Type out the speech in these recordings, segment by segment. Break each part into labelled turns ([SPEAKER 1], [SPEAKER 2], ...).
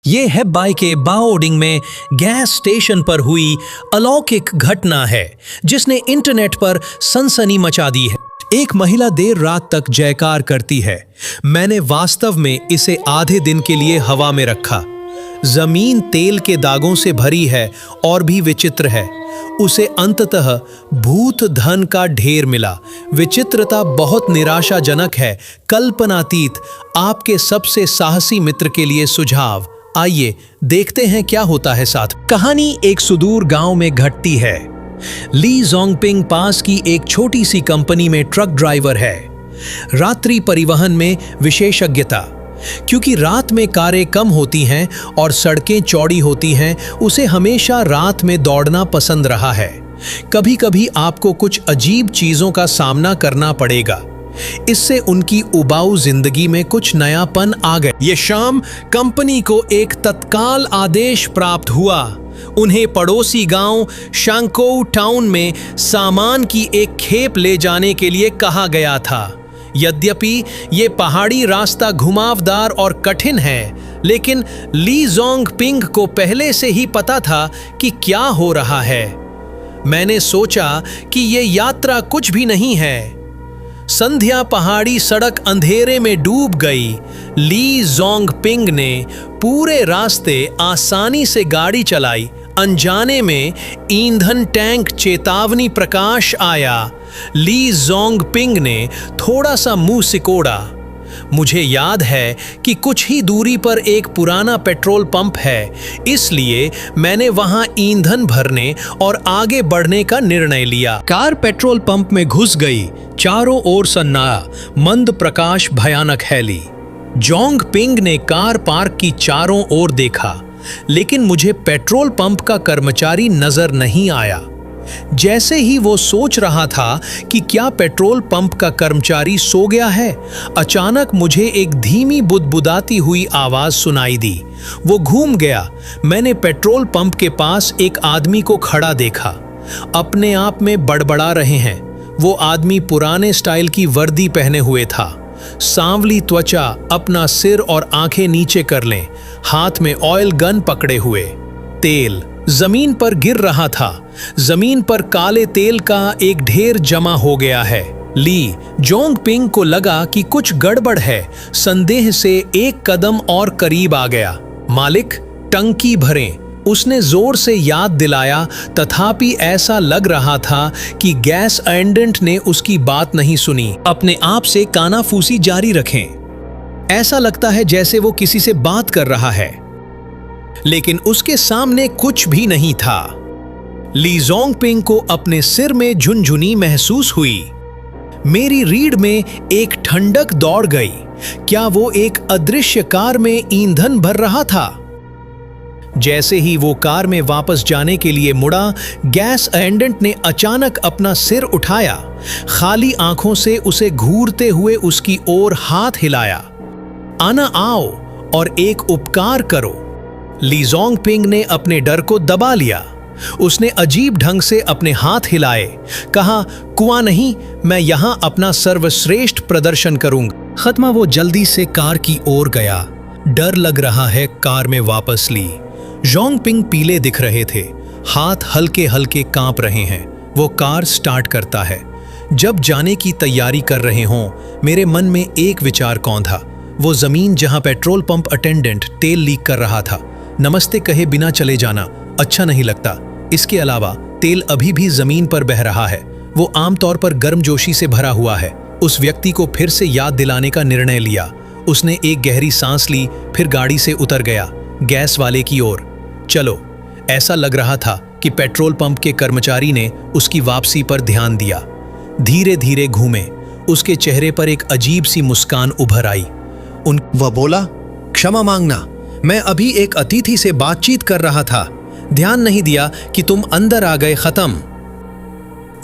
[SPEAKER 1] ये हेब्बाई के बाओडिंग में गैस स्टेशन पर हुई अलौकिक घटना है जिसने इंटरनेट पर सनसनी मचा दी है। एक महिला देर रात तक जयकार करती है। मैंने वास्तव में इसे आधे दिन के लिए हवा में रखा। जमीन तेल के दागों से भरी है और भी विचित्र है। उसे अंततः भूत धन का ढेर मिला। विचित्रता बहुत निराशाजनक है, कल्पनातीत। आपके सबसे साहसी मित्र के लिए सुझाव। आइए देखते हैं क्या होता है साथ। कहानी एक सुदूर गांव में घटती है। ली जोंगपिंग पास की एक छोटी सी कंपनी में ट्रक ड्राइवर है। रात्रि परिवहन में विशेषज्ञता। क्योंकि रात में कारें कम होती हैं और सड़कें चौड़ी होती हैं, उसे हमेशा रात में दौड़ना पसंद रहा है। कभी कभी आपको कुछ अजीब चीजों का सामना करना पड़ेगा। इससे उनकी उबाऊ जिंदगी में कुछ नयापन आ गया। ये शाम कंपनी को एक तत्काल आदेश प्राप्त हुआ। उन्हें पड़ोसी गांव शांगकोउ टाउन में सामान की एक खेप ले जाने के लिए कहा गया था। यद्यपि ये पहाड़ी रास्ता घुमावदार और कठिन है, लेकिन ली जोंगपिंग को पहले से ही पता था कि क्या हो रहा है। मैंने सोचा कि ये यात्रा कुछ भी नहीं है। संध्या पहाड़ी सड़क अंधेरे में डूब गई। ली जोंगपिंग ने पूरे रास्ते आसानी से गाड़ी चलाई। अनजाने में ईंधन टैंक चेतावनी प्रकाश आया। ली जोंगपिंग ने थोड़ा सा मुंह सिकोड़ा। मुझे याद है कि कुछ ही दूरी पर एक पुराना पेट्रोल पंप है, इसलिए मैंने वहां ईंधन भरने और आगे बढ़ने का निर्णय लिया। कार पेट्रोल पंप में घुस गई। चारों ओर सन्नाटा, मंद प्रकाश, भयानक हैली। जोंगपिंग ने कार पार्क की चारों ओर देखा, लेकिन मुझे पेट्रोल पंप का कर्मचारी नजर नहीं आया। जैसे ही वो सोच रहा था कि क्या पेट्रोल पंप का कर्मचारी सो गया है, अचानक मुझे एक धीमी बुदबुदाती हुई आवाज सुनाई दी। वो घूम गया। मैंने पेट्रोल पंप के पास एक आदमी को खड़ा देखा। अपने आप में बड़बड़ा रहे हैं। वो आदमी पुराने स्टाइल की वर्दी पहने हुए था। सांवली त्वचा, अपना सिर और आंखें नीचे कर लें, हाथ में ऑयल गन पकड़े हुए। तेल जमीन पर गिर रहा था। जमीन पर काले तेल का एक ढेर जमा हो गया है। ली जोंगपिंग को लगा कि कुछ गड़बड़ है। संदेह से एक कदम और करीब आ गया। मालिक, टंकी भरें, उसने जोर से याद दिलाया। तथापि ऐसा लग रहा था कि गैस अटेंडेंट ने उसकी बात नहीं सुनी। अपने आप से कानाफूसी जारी रखें। ऐसा लगता है जैसे वो किसी से बात कर रहा है, लेकिन उसके सामने कुछ भी नहीं था। ली जोंगपिंग को अपने सिर में झुनझुनी महसूस हुई। मेरी रीढ़ में एक ठंडक दौड़ गई। क्या वो एक अदृश्य कार में ईंधन भर रहा था? जैसे ही वो कार में वापस जाने के लिए मुड़ा, गैस अटेंडेंट ने अचानक अपना सिर उठाया। खाली आंखों से उसे घूरते हुए उसकी ओर हाथ हिलाया। आना आओ और एक उपकार करो। ली जोंगपिंग ने अपने डर को दबा लिया। उसने अजीब ढंग से अपने हाथ हिलाए। कहा, कुआं नहीं, मैं यहां अपना सर्वश्रेष्ठ प्रदर्शन करूंगा। खत्मा वो जल्दी से कार की ओर गया। डर लग रहा है। कार में वापस ली। जोंगपिंग पीले दिख रहे थे। हाथ हल्के हल्के कांप रहे हैं। वो कार स्टार्ट करता है। जब जाने की तैयारी कर रहे हों, मेरे मन में एक विचार कौंधा। वो जमीन जहां पेट्रोल पंप अटेंडेंट तेल लीक कर रहा था। नमस्ते कहे बिना चले जाना अच्छा नहीं लगता। इसके अलावा तेल अभी भी जमीन पर बह रहा है। वो आमतौर पर गर्मजोशी से भरा हुआ है। उस व्यक्ति को फिर से याद दिलाने का निर्णय लिया। उसने एक गहरी सांस ली, फिर गाड़ी से उतर गया, गैस वाले की ओर। चलो। ऐसा लग रहा था कि पेट्रोल पंप के कर्मचारी ने उसकी वापसी पर ध्यान दिया। धीरे धीरे घूमे। उसके चेहरे पर एक अजीब सी मुस्कान उभर आई। वह बोला, क्षमा मांगना, मैं अभी एक अतिथि से बातचीत कर रहा था। ध्यान नहीं दिया कि तुम अंदर आ गए। खत्म।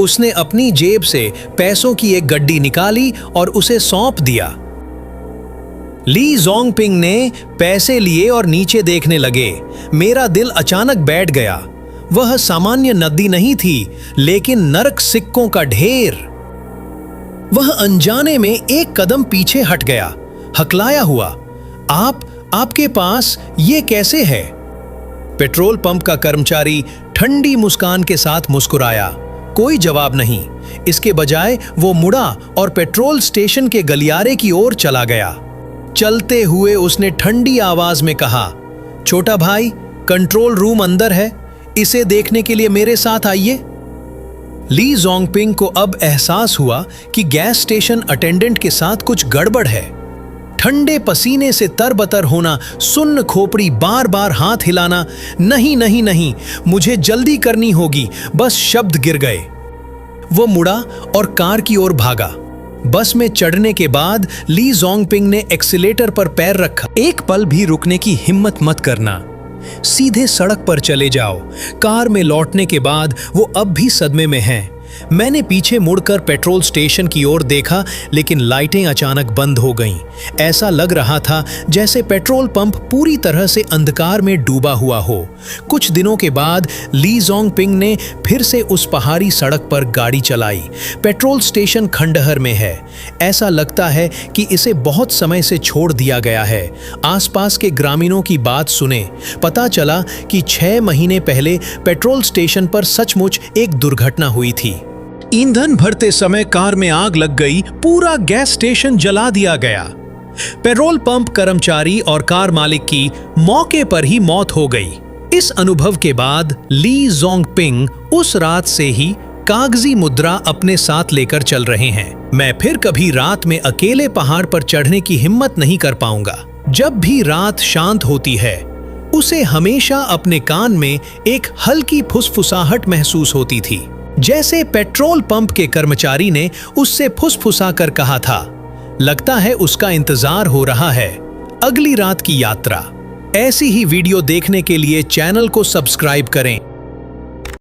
[SPEAKER 1] उसने अपनी जेब से पैसों की एक गड्डी निकाली और उसे सौंप दिया। ली जोंगपिंग ने पैसे लिए और नीचे देखने लगे। मेरा दिल अचानक बैठ गया। वह सामान्य नदी नहीं थी, लेकिन नरक सिक्कों का ढेर। वह अनजाने में एक कदम पीछे हट गया, हकलाया हुआ। आप आपके पास ये कैसे है? पेट्रोल पंप का कर्मचारी ठंडी मुस्कान के साथ मुस्कुराया। कोई जवाब नहीं। इसके बजाय वो मुड़ा और पेट्रोल स्टेशन के गलियारे की ओर चला गया। चलते हुए उसने ठंडी आवाज में कहा, छोटा भाई, कंट्रोल रूम अंदर है, इसे देखने के लिए मेरे साथ आइए। ली जोंगपिंग को अब एहसास हुआ कि गैस स्टेशन अटेंडेंट के साथ कुछ गड़बड़ है। ठंडे पसीने से तरबतर होना, सुन्न खोपड़ी, बार बार हाथ हिलाना, नहीं नहीं नहीं, मुझे जल्दी करनी होगी, बस शब्द गिर गए। वो मुड़ा और कार की ओर भागा। बस में चढ़ने के बाद ली जोंगपिंग ने एक्सीलेटर पर पैर रखा। एक पल भी रुकने की हिम्मत मत करना, सीधे सड़क पर चले जाओ। कार में लौटने के बाद वो अब भी सदमे में हैं। मैंने पीछे मुड़कर पेट्रोल स्टेशन की ओर देखा, लेकिन लाइटें अचानक बंद हो गईं। ऐसा लग रहा था जैसे पेट्रोल पंप पूरी तरह से अंधकार में डूबा हुआ हो। कुछ दिनों के बाद ली जोंगपिंग ने फिर से उस पहाड़ी सड़क पर गाड़ी चलाई। पेट्रोल स्टेशन खंडहर में है। ऐसा लगता है कि इसे बहुत समय से छोड़ दिया गया है। आसपास के ग्रामीणों की बात सुने पता चला कि 6 महीने पहले पेट्रोल स्टेशन पर सचमुच एक दुर्घटना हुई थी। ईंधन भरते समय कार में आग लग गई, पूरा गैस स्टेशन जला दिया गया। पेट्रोल पंप कर्मचारी और कार मालिक की मौके पर ही मौत हो गई। इस अनुभव के बाद ली जोंगपिंग उस रात से ही कागजी मुद्रा अपने साथ लेकर चल रहे हैं। मैं फिर कभी रात में अकेले पहाड़ पर चढ़ने की हिम्मत नहीं कर पाऊंगा। जब भी रात शांत होती है, उसे हमेशा अपने कान में एक हल्की फुसफुसाहट महसूस होती थी, जैसे पेट्रोल पंप के कर्मचारी ने उससे फुसफुसा कर कहा था। लगता है उसका इंतजार हो रहा है अगली रात की यात्रा। ऐसी ही वीडियो देखने के लिए चैनल को सब्सक्राइब करें।